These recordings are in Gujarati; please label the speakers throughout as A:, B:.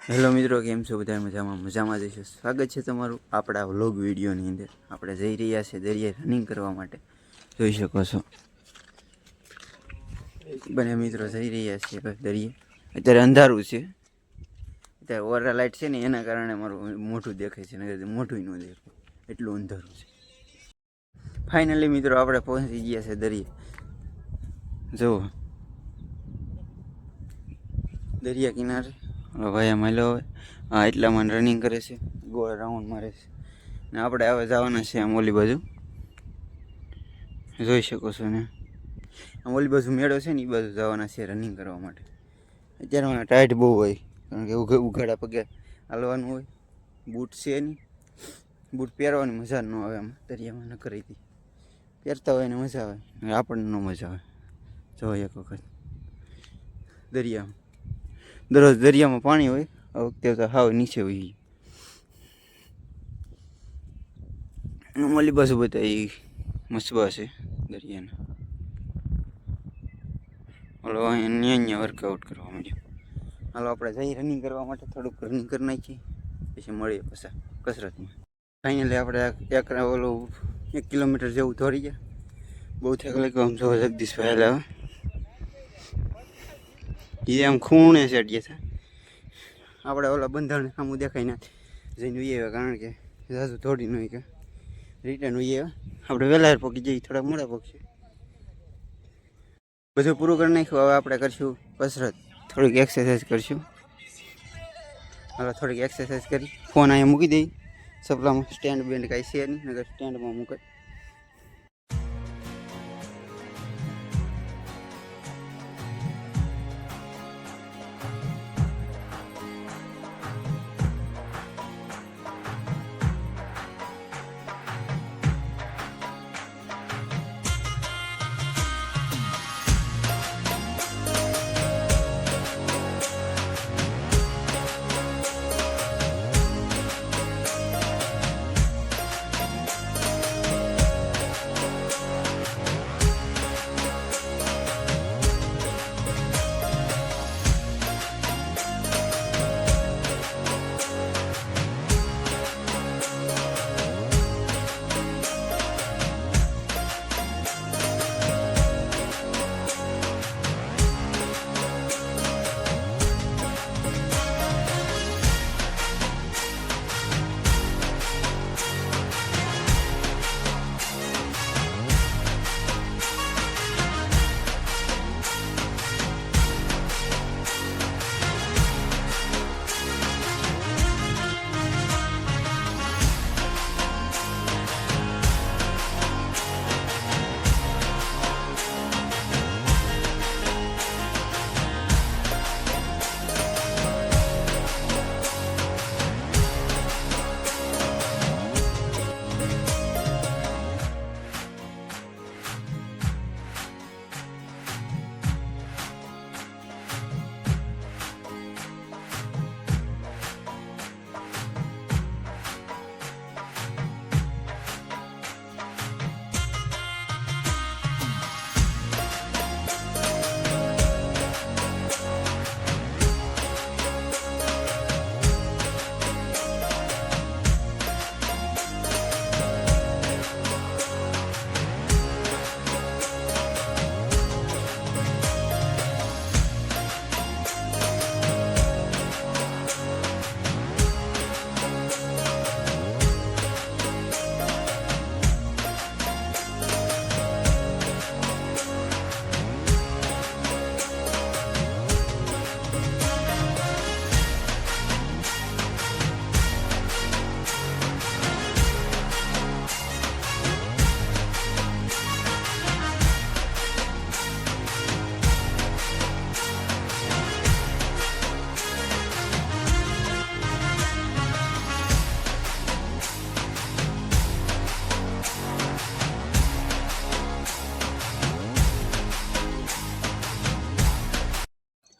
A: હેલો મિત્રો, કેમ છો બધા? મજામાં જઈશું. સ્વાગત છે તમારું આપણા વ્લોગ વિડીયોની અંદર. આપણે જઈ રહ્યા છીએ દરિયે રનિંગ કરવા માટે. જોઈ શકો છો બંને મિત્રો જઈ રહ્યા છીએ દરિયે. અત્યારે અંધારું છે, અત્યારે ઓવર લાઇટ છે ને એના કારણે મારું મોઢું દેખાય છે, ને મોઢું ન દેખાય, એટલું અંધારું છે. ફાઇનલી મિત્રો આપણે પહોંચી ગયા છે દરિયે. જુઓ દરિયા કિનારે ભાઈ આમ હવે એટલામાં રનિંગ કરે છે, ગોળ રાઉન્ડ મારે છે, ને આપણે હવે જવાના છે આમ ઓલી બાજુ. જોઈ શકો છો ને આમ ઓલી બાજુ મેળો છે ને એ બાજુ જવાના છે રનિંગ કરવા માટે. અત્યારે ટાઈટ બહુ હોય, કારણ કે ઉઘાડા પગે હાલવાનું હોય, બૂટ છે નહીં, બૂટ પહેરવાની મજા ન આવે. આમ દરિયામાં ન કરી હતી પહેરતા હોય ને મજા આવે, આપણને ન મજા આવે. જો એક વખત દરિયામાં દરરોજ દરિયામાં પાણી હોય, આ વખતે તો હાવ નીચે હોય. ઓલી બાજુ બધા એ મસબા છે દરિયાના. ઓલો અહીંયા વર્કઆઉટ કરવા માંડ્યો. હાલો આપણે જઈ રનિંગ કરવા માટે, થોડુંક રનિંગ કરી નાખીએ, પછી મળીએ પાછા કસરતમાં. ફાઇનલી આપણે ઓલું 1 કિલોમીટર જેવું દોડી ગયા. બહુ થાક લાગ્યો. આમ જો જગદીશભાઈ હાલે એ આમ ખૂણે ચડીએ છે. આપણે ઓલા બંધારણ સામું દેખાય ના જઈને ઉઈએ, કારણ કે જાજુ થોડી નહીં કે રિટર્ન ઉઈએ. આપણે વહેલા પહોંચી જઈએ, થોડાક મોડા પહોંચીએ. બધું પૂરું કરી નાખ્યું. હવે આપણે કરશું કસરત, થોડીક એક્સરસાઇઝ કરશું. હવે થોડીક એક્સરસાઇઝ કરી ફોન અહીંયા મૂકી દઈ સપલામાં. સ્ટેન્ડ બેન્ડ કાંઈ છે નહીં, નગર સ્ટેન્ડમાં મૂકાય.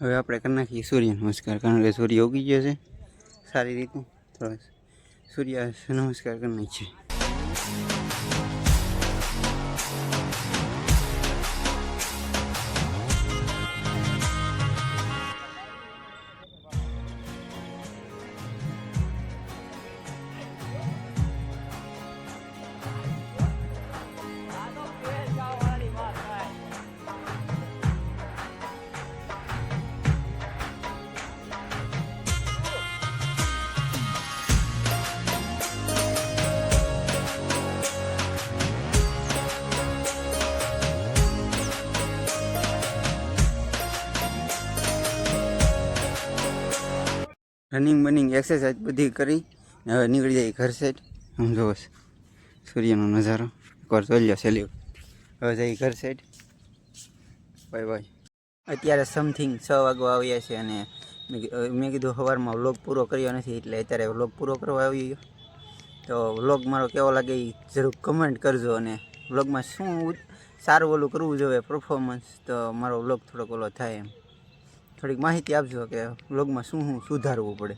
A: હવે આપણે કરી નાખીએ સૂર્ય નમસ્કાર, કારણ કે સૂર્ય ઉગી ગયો છે સારી રીતે. થોડા સૂર્ય નમસ્કાર કરી નાખીએ. રનિંગ બનિંગ એક્સરસાઇઝ બધી કરી ને હવે નીકળી જાય ઘર સાઈડ. આમ જોવો સૂર્યનો નજારો એકવાર જોઈ લો સેલ્યુ. હવે જઈ ઘર સાઈડ. Bye bye. અત્યારે સમથિંગ 6 વાગવા આવ્યા છે અને મેં કીધું સવારમાં વ્લોગ પૂરો કર્યો નથી એટલે અત્યારે વ્લોગ પૂરો કરવા આવી ગયો. તો વ્લોગ મારો કેવો લાગે એ જરૂર કમેન્ટ કરજો અને વ્લોગમાં શું સારું ઓલું કરવું જોઈએ પરફોર્મન્સ, તો મારો વ્લોગ થોડોક ઓલો થાય એમ થોડીક માહિતી આપજો કે વ્લોગમાં શું સુધારવું પડે.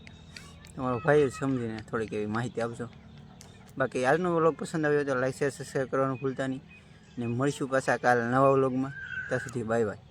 A: તમારો ભાઈ જ સમજીને થોડીક એવી માહિતી આપજો. બાકી આજનો વ્લોગ પસંદ આવ્યો તો લાઈક શેર સબસ્ક્રાઈબ કરવાનું ભૂલતા નહીં. ને મળીશું પાછા કાલ નવા વ્લોગમાં. ત્યાં સુધી બાય બાય.